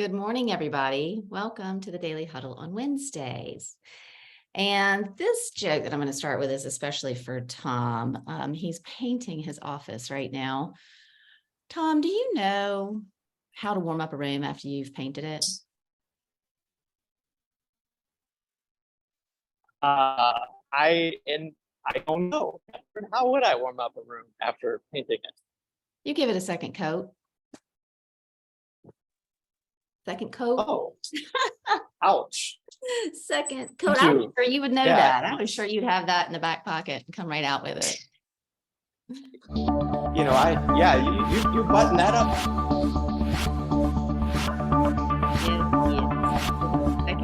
Good morning, everybody. Welcome to the Daily Huddle on Wednesdays. And this joke that I'm going to start with is especially for Tom. He's painting his office right now. Tom, do you know how to warm up a room after you've painted it? I don't know. How would I warm up a room after painting it? You give it a second coat. Second coat. Oh, ouch. Second coat. I was sure you would know Yeah. that. I was sure you'd have that in the back pocket and come right out with it. You button that up.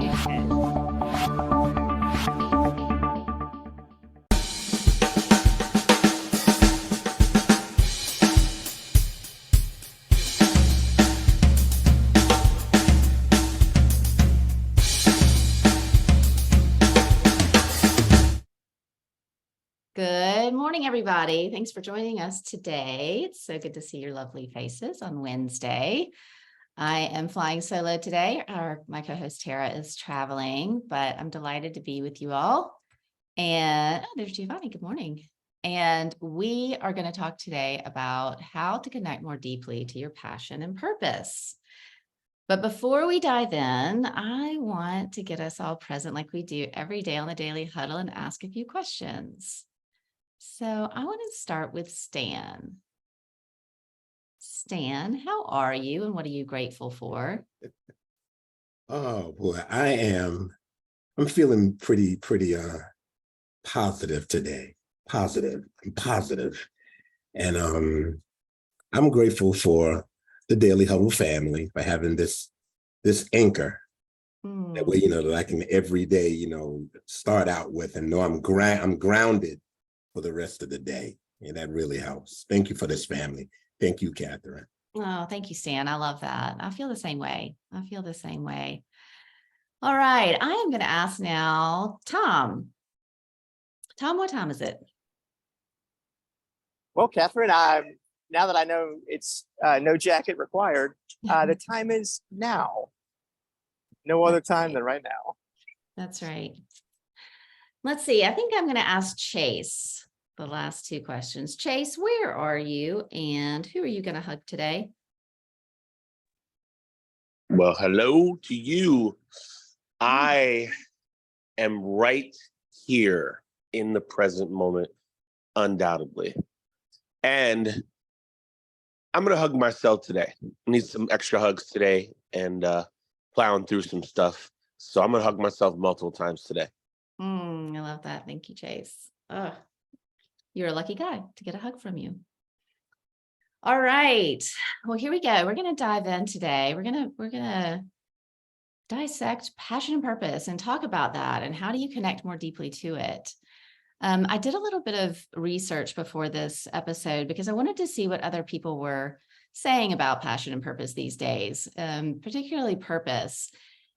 Yes. Second coat. Good morning, everybody. Thanks for joining us today. It's so good to see your lovely faces on Wednesday. I am flying solo today. My co-host Tara is traveling, but I'm delighted to be with you all. And there's Giovanni. Good morning. And we are going to talk today about how to connect more deeply to your passion and purpose. But before we dive in, I want to get us all present like we do every day on the Daily Huddle and ask a few questions. So I want to start with Stan. Stan, how are you and what are you grateful for? Oh boy, I'm feeling pretty positive today. Positive. I'm positive. And I'm grateful for the Daily Huddle family for having this anchor. That way, that I can every day, start out with and know I'm grounded for the rest of the day. And that really helps. Thank you for this family. Thank you, Kathryn. Oh, thank you, Stan. I love that. I feel the same way. All right. I am going to ask now, Tom. Tom, what time is it? Well, Kathryn, now that I know it's no jacket required, the time is now. No other time than right now. That's right. Let's see. I think I'm going to ask Chase the last two questions. Chase, where are you and who are you going to hug today? Well, hello to you. I am right here in the present moment, undoubtedly. And I'm going to hug myself today. I need some extra hugs today and plowing through some stuff. So I'm going to hug myself multiple times today. I love that. Thank you, Chase. Oh, you're a lucky guy to get a hug from you. All right. Well, here we go. We're going to dive in today. We're going to dissect passion and purpose and talk about that and how do you connect more deeply to it. I did a little bit of research before this episode because I wanted to see what other people were saying about passion and purpose these days, particularly purpose.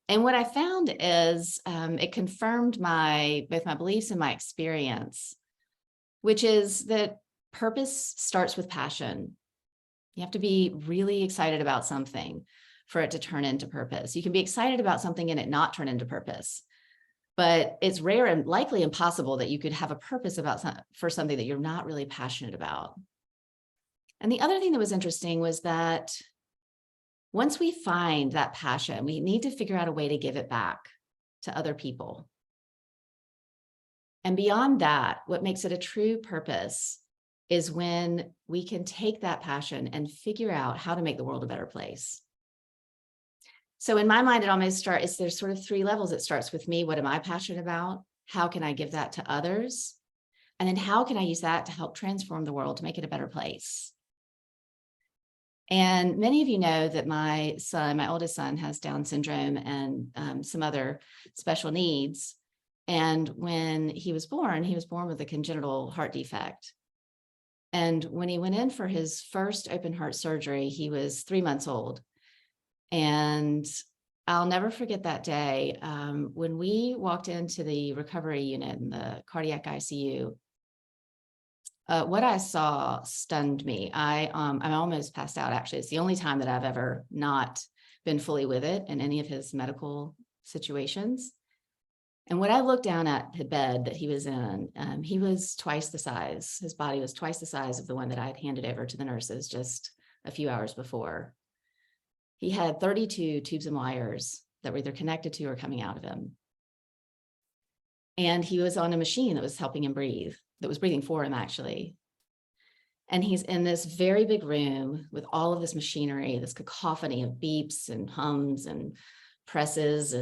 And what I found is it confirmed both my beliefs and my experience, which is that purpose starts with passion. You have to be really excited about something for it to turn into purpose. You can be excited about something and it not turn into purpose, but it's rare and likely impossible that you could have a purpose for something that you're not really passionate about. And the other thing that was interesting was that once we find that passion, we need to figure out a way to give it back to other people. And beyond that, what makes it a true purpose is when we can take that passion and figure out how to make the world a better place. So in my mind, there's sort of three levels. It starts with me. What am I passionate about? How can I give that to others? And then how can I use that to help transform the world, to make it a better place? And many of you know that my oldest son has Down syndrome and some other special needs. And when he was born with a congenital heart defect. And when he went in for his first open heart surgery, he was 3 months old. And I'll never forget that day when we walked into the recovery unit in the cardiac ICU. What I saw stunned me. I almost passed out. Actually, it's the only time that I've ever not been fully with it in any of his medical situations. And when I looked down at the bed that he was in, he was twice the size. His body was twice the size of the one that I had handed over to the nurses just a few hours before. He had 32 tubes and wires that were either connected to or coming out of him. And he was on a machine that was helping him breathe, that was breathing for him, actually. And he's in this very big room with all of this machinery, this cacophony of beeps and hums and presses.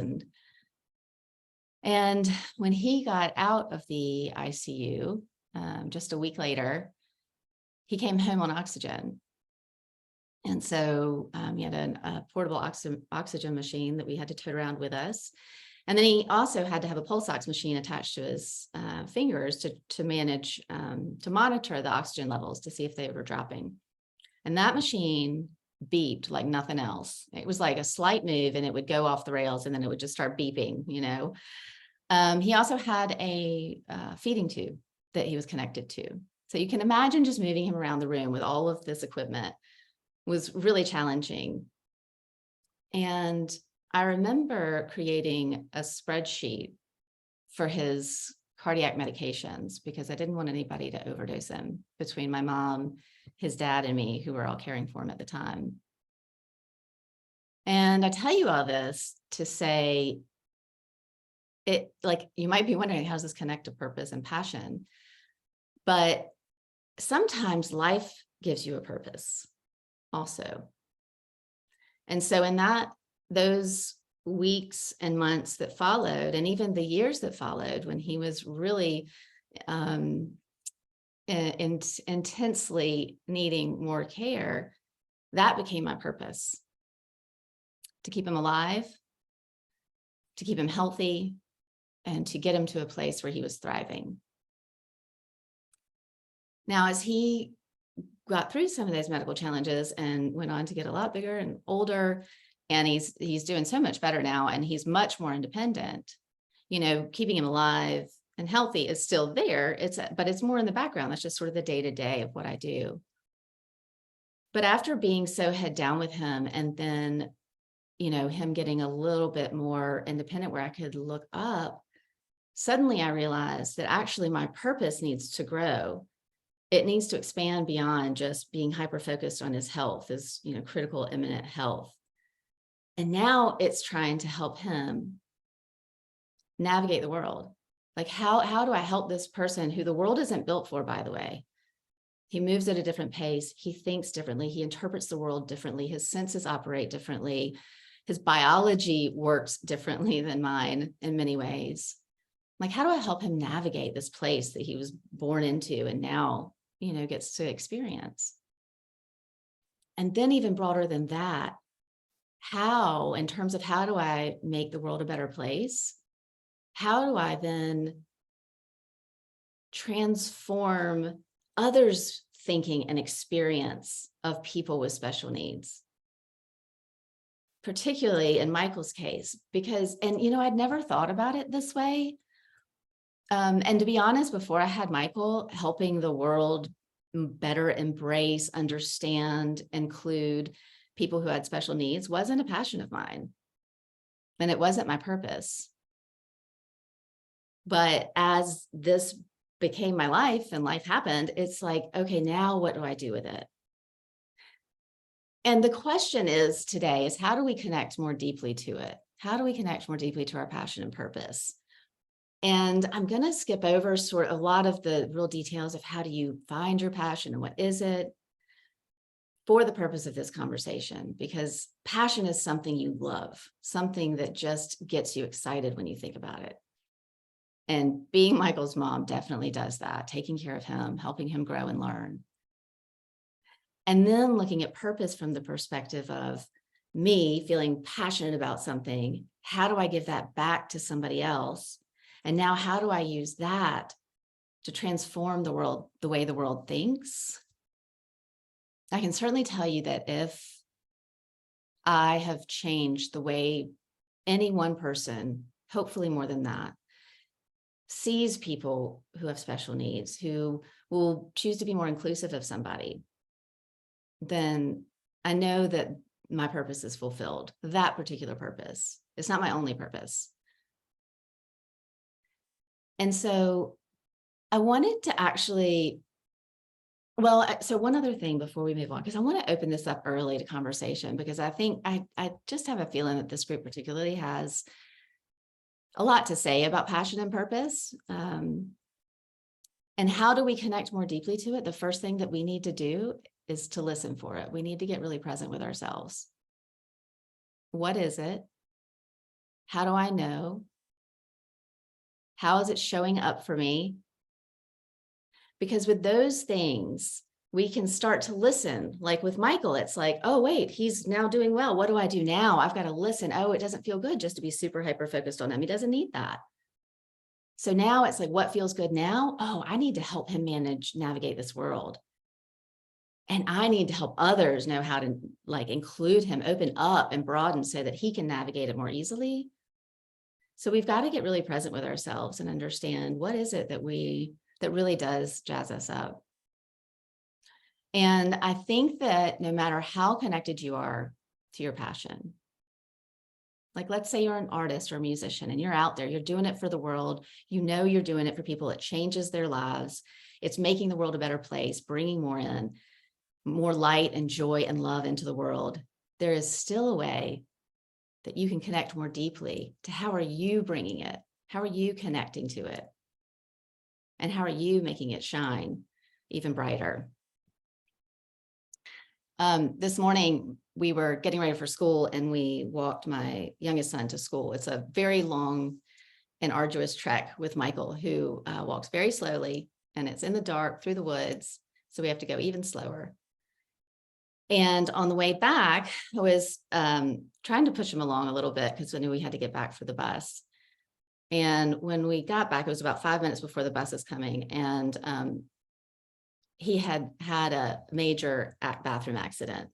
And when he got out of the ICU, just a week later, he came home on oxygen. And so he had a portable oxygen machine that we had to tote around with us. And then he also had to have a pulse ox machine attached to his fingers to manage, to monitor the oxygen levels to see if they were dropping. And that machine beeped like nothing else. It was like a slight move and it would go off the rails and then it would just start beeping, you know. He also had a feeding tube that he was connected to. So you can imagine just moving him around the room with all of this equipment was really challenging. And I remember creating a spreadsheet for his cardiac medications because I didn't want anybody to overdose him between my mom, his dad, and me, who were all caring for him at the time. And I tell you all this to say, it, like, you might be wondering, how does this connect to purpose and passion? But sometimes life gives you a purpose also. And so in those weeks and months that followed, and even the years that followed, when he was really intensely needing more care, that became my purpose. To keep him alive, to keep him healthy, and to get him to a place where he was thriving. Now, as he got through some of those medical challenges and went on to get a lot bigger and older, and he's doing so much better now, and he's much more independent, you know, keeping him alive and healthy is still there. But it's more in the background. That's just sort of the day-to-day of what I do. But after being so head down with him, and then, you know, him getting a little bit more independent where I could look up, suddenly I realized that actually my purpose needs to grow. It needs to expand beyond just being hyper-focused on his health, his, you know, critical, imminent health. And now it's trying to help him navigate the world. Like, how do I help this person who the world isn't built for, by the way? He moves at a different pace. He thinks differently. He interprets the world differently. His senses operate differently. His biology works differently than mine in many ways. Like, how do I help him navigate this place that he was born into and now, you know, gets to experience? And then even broader than that, how, in terms of how do I make the world a better place? How do I then transform others' thinking and experience of people with special needs? Particularly in Michael's case, because, and you know, I'd never thought about it this way. And to be honest, before I had Michael, helping the world better embrace, understand, include people who had special needs wasn't a passion of mine. And it wasn't my purpose. But as this became my life and life happened, it's like, okay, now what do I do with it? And the question is today is, how do we connect more deeply to it? How do we connect more deeply to our passion and purpose? And I'm going to skip over sort of a lot of the real details of how do you find your passion and what is it, for the purpose of this conversation, because passion is something you love, something that just gets you excited when you think about it. And being Michael's mom definitely does that, taking care of him, helping him grow and learn. And then looking at purpose from the perspective of me feeling passionate about something. How do I give that back to somebody else? And now how do I use that to transform the world, the way the world thinks? I can certainly tell you that if I have changed the way any one person, hopefully more than that, sees people who have special needs, who will choose to be more inclusive of somebody, then I know that my purpose is fulfilled, that particular purpose. It's not my only purpose. And so I wanted to actually, so one other thing before we move on, because I want to open this up early to conversation, because I think I just have a feeling that this group particularly has a lot to say about passion and purpose. And how do we connect more deeply to it? The first thing that we need to do is to listen for it. We need to get really present with ourselves. What is it? How do I know? How is it showing up for me? Because with those things, we can start to listen. Like with Michael, it's like, oh, wait, he's now doing well. What do I do now? I've got to listen. Oh, it doesn't feel good just to be super hyper focused on him. He doesn't need that. So now it's like, what feels good now? Oh, I need to help him navigate this world. And I need to help others know how to like include him, open up and broaden so that he can navigate it more easily. So we've got to get really present with ourselves and understand what is it that really does jazz us up. And I think that no matter how connected you are to your passion, like let's say you're an artist or a musician and you're out there, you're doing it for the world, you know you're doing it for people, it changes their lives, it's making the world a better place, bringing more in, more light and joy and love into the world. There is still a way that you can connect more deeply to how are you bringing it? How are you connecting to it? And how are you making it shine even brighter? This morning, we were getting ready for school and we walked my youngest son to school. It's a very long and arduous trek with Michael, who walks very slowly, and it's in the dark through the woods. So we have to go even slower. And on the way back, I was trying to push him along a little bit because I knew we had to get back for the bus. And when we got back, it was about 5 minutes before the bus is coming. And he had had a major bathroom accident.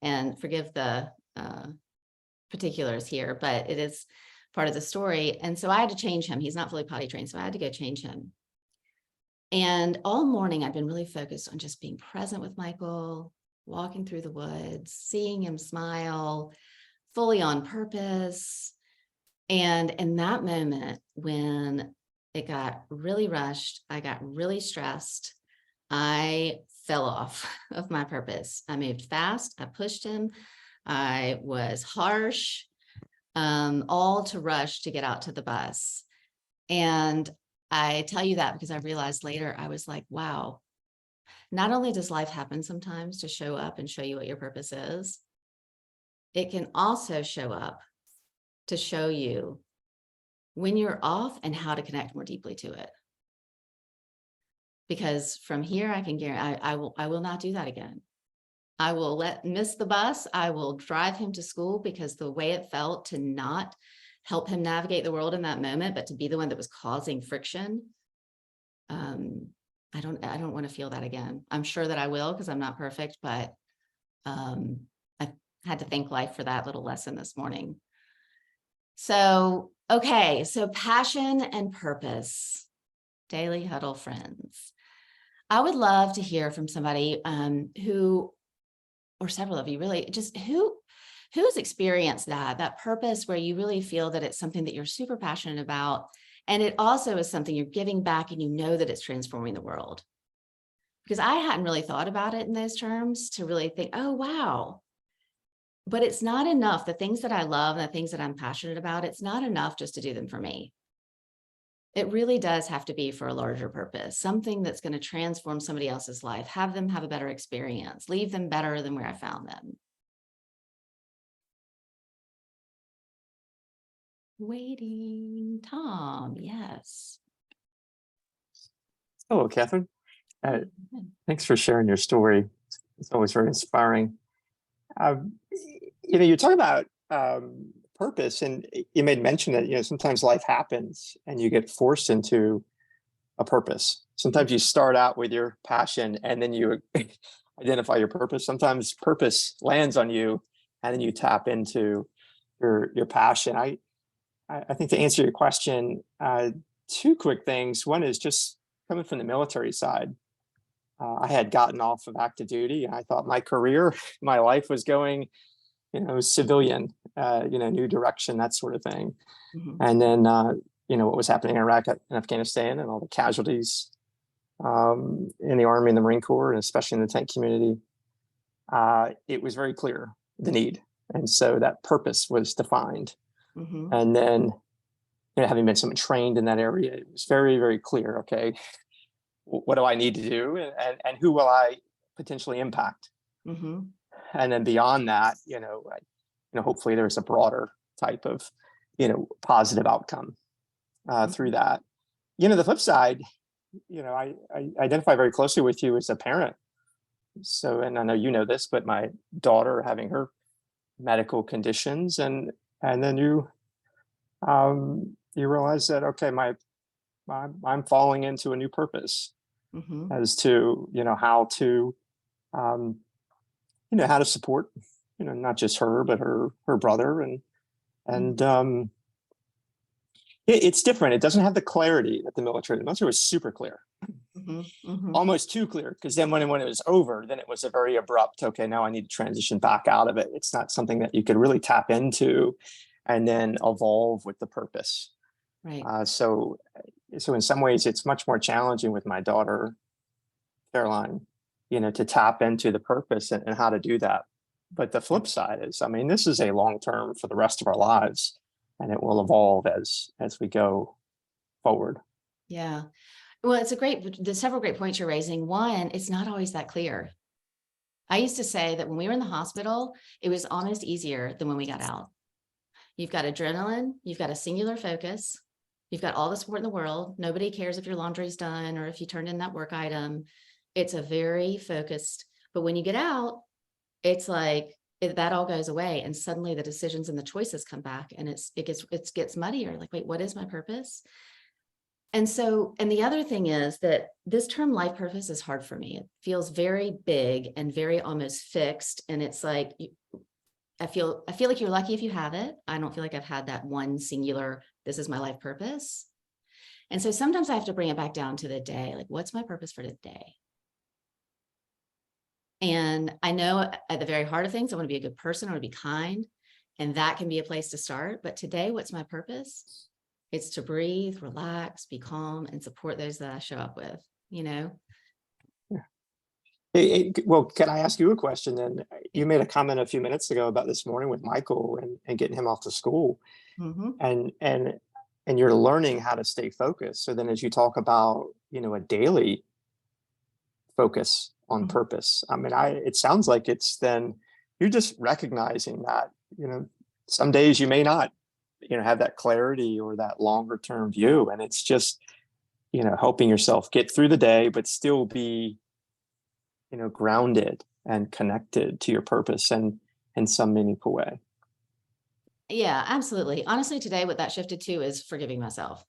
And forgive the particulars here, but it is part of the story. And so I had to change him. He's not fully potty trained, so I had to go change him. And all morning, I've been really focused on just being present with Michael, walking through the woods, seeing him smile, fully on purpose. And in that moment, when it got really rushed, I got really stressed, I fell off of my purpose. I moved fast, I pushed him, I was harsh, all to rush to get out to the bus. And I tell you that because I realized later, I was like, wow, not only does life happen sometimes to show up and show you what your purpose is, it can also show up to show you when you're off and how to connect more deeply to it. Because from here, I can guarantee I will not do that again. I will miss the bus. I will drive him to school, because the way it felt to not help him navigate the world in that moment, but to be the one that was causing friction, I don't want to feel that again. I'm sure that I will, because I'm not perfect, but I had to thank life for that little lesson this morning. So, okay, so passion and purpose, Daily Huddle friends. I would love to hear from somebody who, or several of you really, just who's experienced that purpose where you really feel that it's something that you're super passionate about. And it also is something you're giving back and you know that it's transforming the world. Because I hadn't really thought about it in those terms to really think, oh, wow. But it's not enough. The things that I love and the things that I'm passionate about, it's not enough just to do them for me. It really does have to be for a larger purpose, something that's going to transform somebody else's life, have them have a better experience, leave them better than where I found them. Waiting, Tom, yes. Hello, Kathryn. Thanks for sharing your story. It's always very inspiring. You talk about purpose, and you made mention that, sometimes life happens and you get forced into a purpose. Sometimes you start out with your passion and then you identify your purpose. Sometimes purpose lands on you and then you tap into your passion. I think to answer your question, two quick things. One is just coming from the military side. I had gotten off of active duty and I thought my career, my life was going civilian, new direction, that sort of thing. Mhm. And then, what was happening in Iraq and Afghanistan and all the casualties in the Army and the Marine Corps, and especially in the tank community, it was very clear the need. And so that purpose was defined. Mhm. And then, having been someone trained in that area, it was very, very clear, okay, what do I need to do? And who will I potentially impact? Mhm. And then beyond that, hopefully there's a broader type of, positive outcome through that. The flip side, I identify very closely with you as a parent. So, and I know you know this, but my daughter having her medical conditions, and then you realize that, okay, I'm falling into a new purpose Mhm. as to how to how to support not just her but her brother, and it's different. It doesn't have the clarity that the military was super clear, Mhm. Mhm. almost too clear, because then when it was over, then it was a very abrupt, okay, now I need to transition back out of it. It's not something that you could really tap into and then evolve with the purpose. Right. So in some ways it's much more challenging with my daughter Caroline, to tap into the purpose and how to do that. But the flip side is, this is a long term for the rest of our lives, and it will evolve as we go forward. Yeah. Well, there's several great points you're raising. One, it's not always that clear. I used to say that when we were in the hospital, it was almost easier than when we got out. You've got adrenaline, you've got a singular focus, you've got all the support in the world. Nobody cares if your laundry's done or if you turned in that work item. It's a very focused, but when you get out, it's like that all goes away, and suddenly the decisions and the choices come back, and it gets muddier. Like, wait, what is my purpose? And the other thing is that this term life purpose is hard for me. It feels very big and very almost fixed. And it's like, I feel like you're lucky if you have it. I don't feel like I've had that one singular, this is my life purpose. And so sometimes I have to bring it back down to the day. Like, what's my purpose for today? And I know at the very heart of things, I want to be a good person, I want to be kind. And that can be a place to start. But today, what's my purpose? It's to breathe, relax, be calm, and support those that I show up with, Well, can I ask you a question then? You made a comment a few minutes ago about this morning with Michael and getting him off to school, Mm-hmm. and you're learning how to stay focused. So then as you talk about, a daily focus on Mhm. purpose, it sounds like it's then you're just recognizing that, some days you may not, have that clarity or that longer term view. And it's just, helping yourself get through the day, but still be, grounded and connected to your purpose and in some meaningful way. Yeah, absolutely. Honestly, today, what that shifted to is forgiving myself.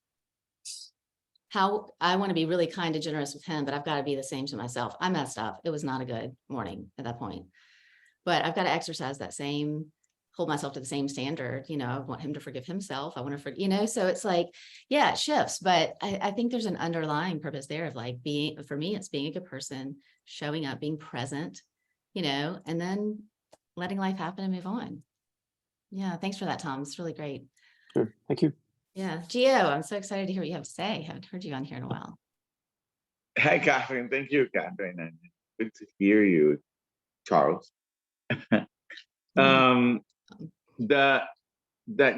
How I want to be really kind and generous with him, but I've got to be the same to myself. I messed up. It was not a good morning at that point, but I've got to exercise that same, hold myself to the same standard. I want him to forgive himself. I want to forgive, so it's like, yeah, it shifts, but I think there's an underlying purpose there of like for me, it's being a good person, showing up, being present, and then letting life happen and move on. Yeah. Thanks for that, Tom. It's really great. Sure. Thank you. Yeah. Gio, I'm so excited to hear what you have to say. Haven't heard you on here in a while. Hi, Kathryn. Thank you, Kathryn. And good to hear you, Charles. Mm. That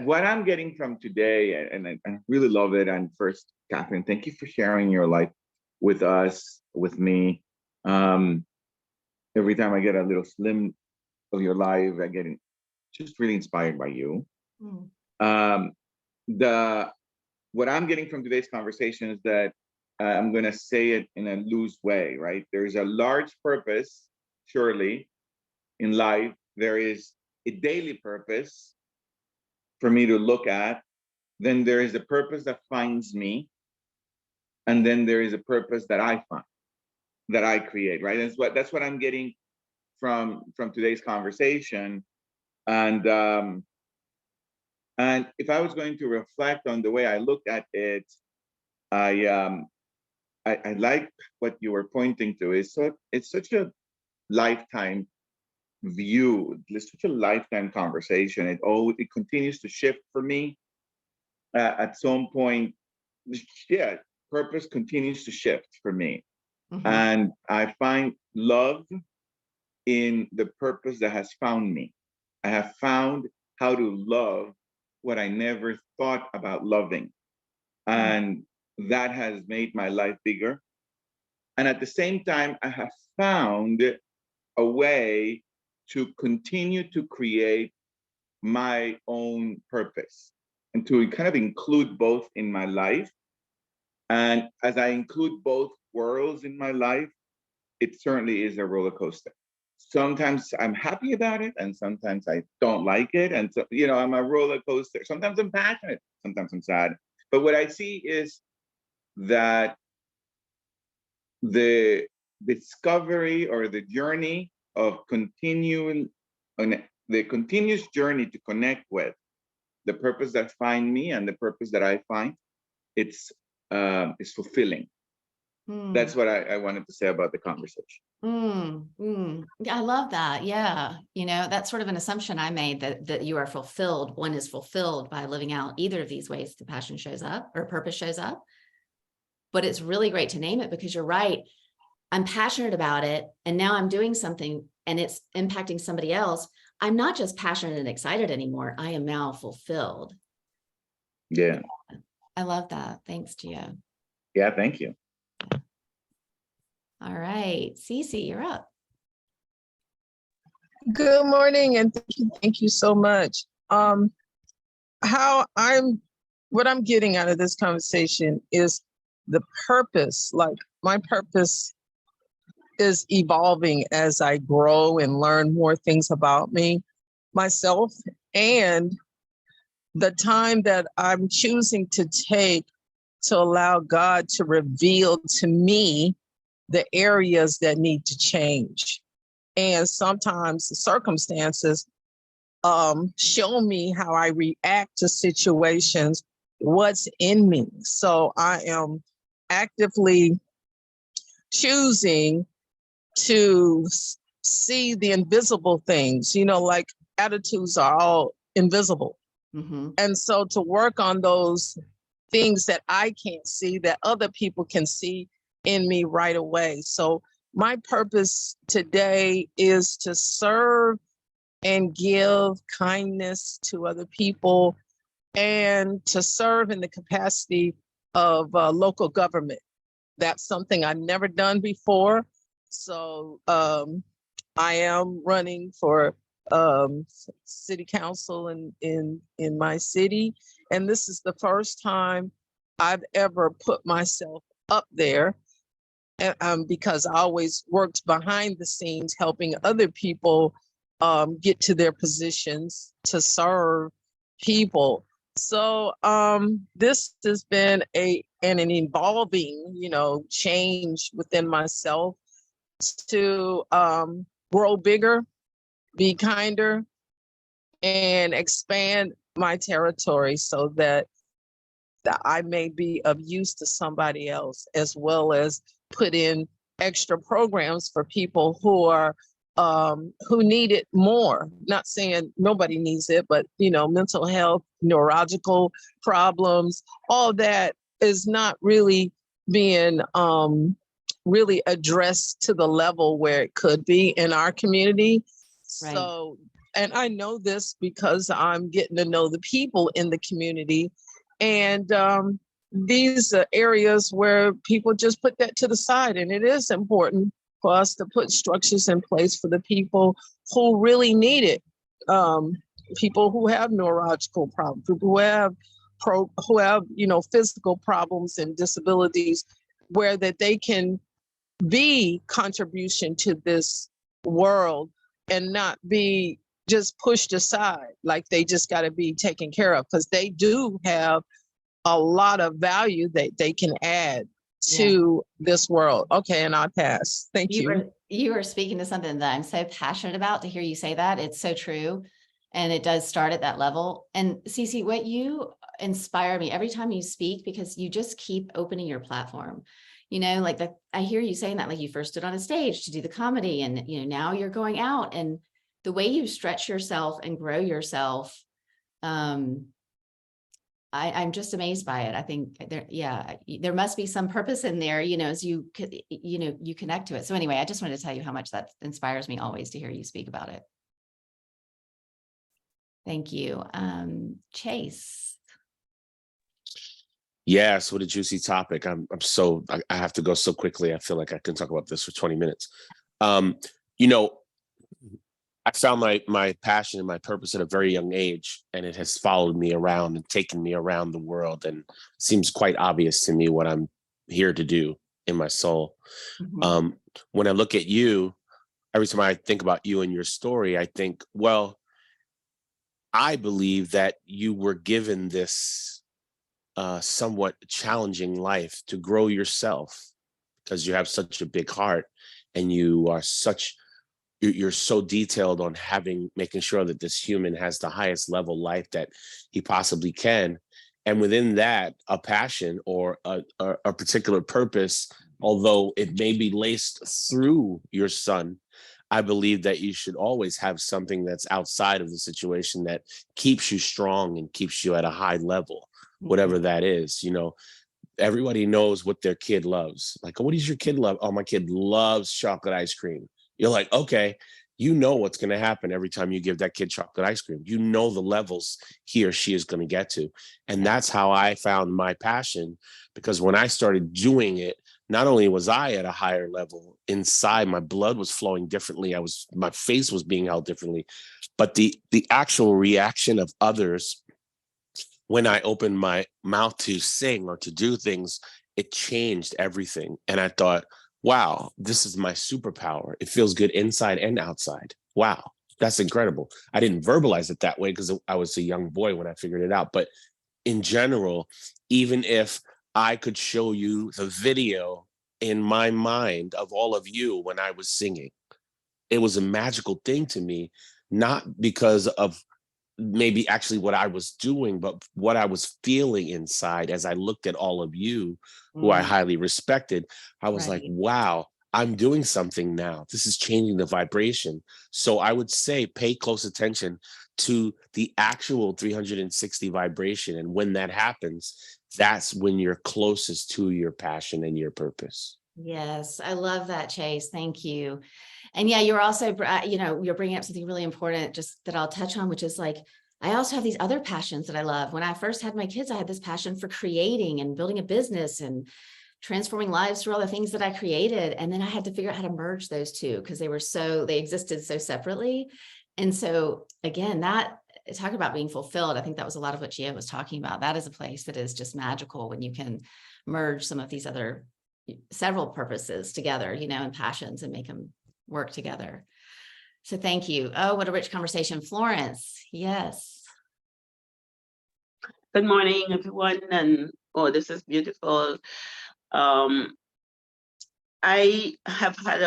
what I'm getting from today, and I really love it. And first, Kathryn, thank you for sharing your life with us, with me. Every time I get a little slim of your life, I get just really inspired by you. Mm. What I'm getting from today's conversation is that I'm going to say it in a loose way, right? There's a large purpose, surely, in life. There is a daily purpose for me to look at. Then there is a purpose that finds me. And then there is a purpose that I find, that I create, right? That's what I'm getting from today's conversation. And if I was going to reflect on the way I looked at it, I like what you were pointing to. It's such a lifetime view. It's such a lifetime conversation. It continues to shift for me. At some point, yeah, purpose continues to shift for me. Mhm. And I find love in the purpose that has found me. I have found how to love what I never thought about loving. And that has made my life bigger. And at the same time, I have found a way to continue to create my own purpose and to kind of include both in my life. And as I include both worlds in my life, it certainly is a roller coaster. Sometimes I'm happy about it, and sometimes I don't like it. And so, I'm a roller coaster. Sometimes I'm passionate, sometimes I'm sad. But what I see is that the discovery or the journey of the continuous journey to connect with the purpose that find me and the purpose that I find, it's fulfilling. That's what I wanted to say about the conversation. I love that. Yeah. That's sort of an assumption I made that you are fulfilled. One is fulfilled by living out either of these ways the passion shows up or purpose shows up. But it's really great to name it because you're right. I'm passionate about it. And now I'm doing something and it's impacting somebody else. I'm not just passionate and excited anymore. I am now fulfilled. Yeah. I love that. Thanks, Gio. Yeah, thank you. All right. Cece, you're up. Good morning and thank you so much. What I'm getting out of this conversation is the purpose. Like my purpose is evolving as I grow and learn more things about myself, and the time that I'm choosing to take to allow God to reveal to me the areas that need to change. And sometimes the circumstances show me how I react to situations, what's in me. So I am actively choosing to see the invisible things, like attitudes are all invisible. And so to work on those things that I can't see, that other people can see in me right away. So my purpose today is to serve and give kindness to other people and to serve in the capacity of local government. That's something I've never done before. So I am running for city council in my city. And this is the first time I've ever put myself up there because I always worked behind the scenes helping other people get to their positions to serve people. So this has been an evolving, change within myself to grow bigger, be kinder, and expand my territory so that I may be of use to somebody else, as well as put in extra programs for people who need it more. Not saying nobody needs it, but mental health, neurological problems, all that is not really being really addressed to the level where it could be in our community. Right. So, and I know this because I'm getting to know the people in the community, and these are areas where people just put that to the side, and it is important for us to put structures in place for the people who really need it. People who have neurological problems, people who have physical problems and disabilities, where that they can be contribution to this world and not be just pushed aside like they just got to be taken care of, because they do have a lot of value that they can add to this world. Okay, and I'll pass. Thank you. You were speaking to something that I'm so passionate about. To hear you say that, it's so true. And it does start at that level. And Cece, what you inspire me every time you speak, because you just keep opening your platform. I hear you saying that, like you first stood on a stage to do the comedy, and now you're going out and the way you stretch yourself and grow yourself, I'm just amazed by it. I think there must be some purpose in there, as you connect to it. So anyway, I just wanted to tell you how much that inspires me always to hear you speak about it. Thank you. Chase. Yes, what a juicy topic. I have to go so quickly. I feel like I can talk about this for 20 minutes. I found my passion and my purpose at a very young age, and it has followed me around and taken me around the world, and seems quite obvious to me what I'm here to do in my soul. Mm-hmm. When I look at you, every time I think about you and your story, I think, well, I believe that you were given this somewhat challenging life to grow yourself, because you have such a big heart, and you're so detailed on making sure that this human has the highest level life that he possibly can. And within that, a passion or a particular purpose, although it may be laced through your son, I believe that you should always have something that's outside of the situation that keeps you strong and keeps you at a high level, whatever that is. Everybody knows what their kid loves. Like, what does your kid love? Oh, my kid loves chocolate ice cream. You're like, okay, what's going to happen every time you give that kid chocolate ice cream. The levels he or she is going to get to. And that's how I found my passion, because when I started doing it, not only was I at a higher level inside, my blood was flowing differently. My face was being held differently, but the actual reaction of others when I opened my mouth to sing or to do things, it changed everything. And I thought, wow, this is my superpower. It feels good inside and outside. Wow, that's incredible. I didn't verbalize it that way because I was a young boy when I figured it out. But in general, even if I could show you the video in my mind of all of you when I was singing, it was a magical thing to me, not because of maybe actually what I was doing, but what I was feeling inside as I looked at all of you who I highly respected. I was like, wow, I'm doing something now. This is changing the vibration. So I would say pay close attention to the actual 360 vibration. And when that happens, that's when you're closest to your passion and your purpose. Yes, I love that, Chase. Thank you. And yeah, you're also, you're bringing up something really important just that I'll touch on, which is like, I also have these other passions that I love. When I first had my kids, I had this passion for creating and building a business and transforming lives through all the things that I created. And then I had to figure out how to merge those two because they existed so separately. And so again, talk about being fulfilled. I think that was a lot of what Gia was talking about. That is a place that is just magical when you can merge some of these other several purposes together, and passions, and make them work together. So thank you. Oh, what a rich conversation. Florence. Yes. Good morning, everyone. And this is beautiful. I have had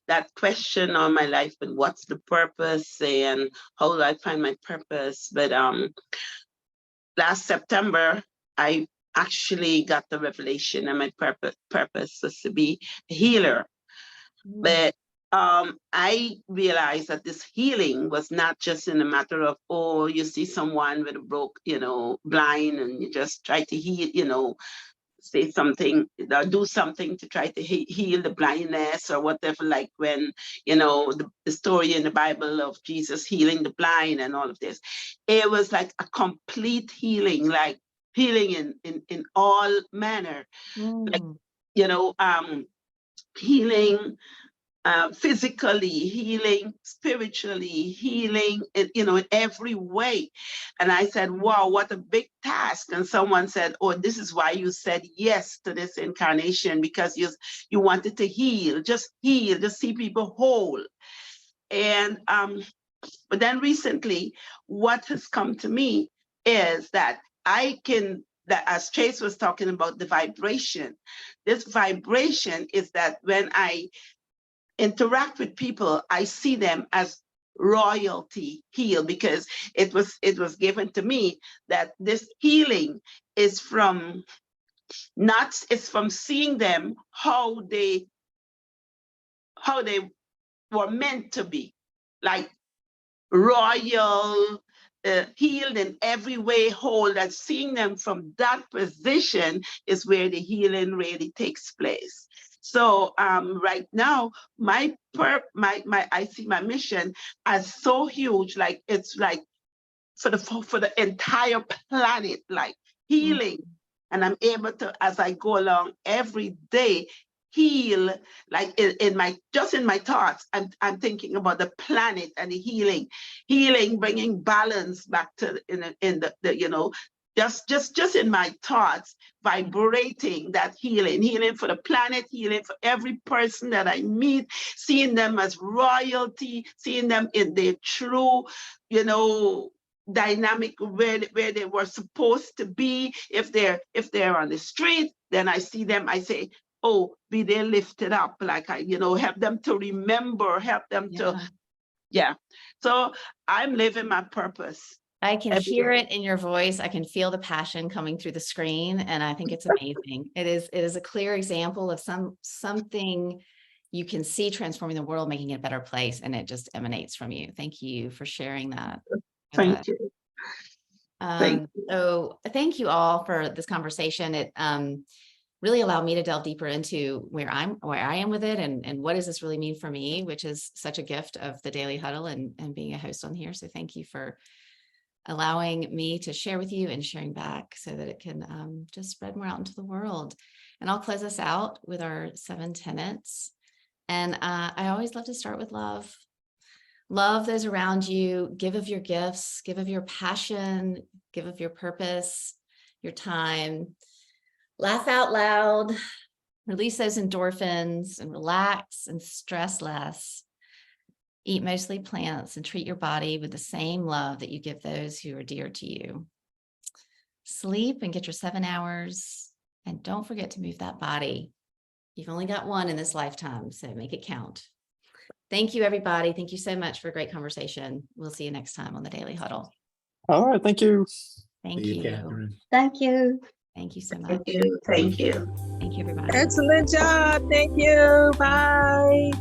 that question all my life, and what's the purpose and how do I find my purpose? But last September, I actually got the revelation, and my purpose was to be a healer. But I realized that this healing was not just in a matter of, you see someone with a blind, and you just try to heal, say something, or do something to try to heal the blindness or whatever, like when, the story in the Bible of Jesus healing the blind and all of this. It was like a complete healing, like healing in all manner, like, healing physically, healing spiritually, healing in every way. And I said, wow, what a big task. And someone said, oh, this is why you said yes to this incarnation, because you wanted to heal, just see people whole. And but then recently, what has come to me is that that as Chase was talking about the vibration, this vibration is that when I interact with people, I see them as royalty healed, because it was given to me that this healing is from seeing them how they were meant to be. like royal, healed in every way, whole, that seeing them from that position is where the healing really takes place. So right now, I see my mission as so huge, like it's like for the entire planet, like healing. And I'm able to, as I go along every day, heal, like in my thoughts, I'm thinking about the planet and the healing, bringing balance back to in the you know, just in my thoughts, vibrating that healing for the planet, healing for every person that I meet, seeing them as royalty, seeing them in their true, you know, dynamic where they were supposed to be. If they're on the street, then I see them, I say, oh, be they lifted up, like I, you know, help them to remember, help them to, so I'm living my purpose. I can hear it in your voice. I can feel the passion coming through the screen, and I think it's amazing. It is a clear example of something you can see transforming the world, making it a better place, and it just emanates from you. Thank you for sharing that. Thank you. So thank you all for this conversation. It really allowed me to delve deeper into where I am with it, and what does this really mean for me, which is such a gift of the Daily Huddle and being a host on here. So thank you for allowing me to share with you and sharing back so that it can just spread more out into the world. And I'll close us out with our 7 tenets. And I always love to start with love. Love those around you, give of your gifts, give of your passion, give of your purpose, your time. Laugh out loud, release those endorphins, and relax and stress less. Eat mostly plants and treat your body with the same love that you give those who are dear to you. Sleep and get your 7 hours, and don't forget to move that body. You've only got one in this lifetime, so make it count. Thank you, everybody. Thank you so much for a great conversation. We'll see you next time on the Daily Huddle. All right. Thank you. Thank See you. Kathryn. Thank you. Thank you so much. Thank you. Thank you. Thank you, everybody. Excellent job. Thank you. Bye.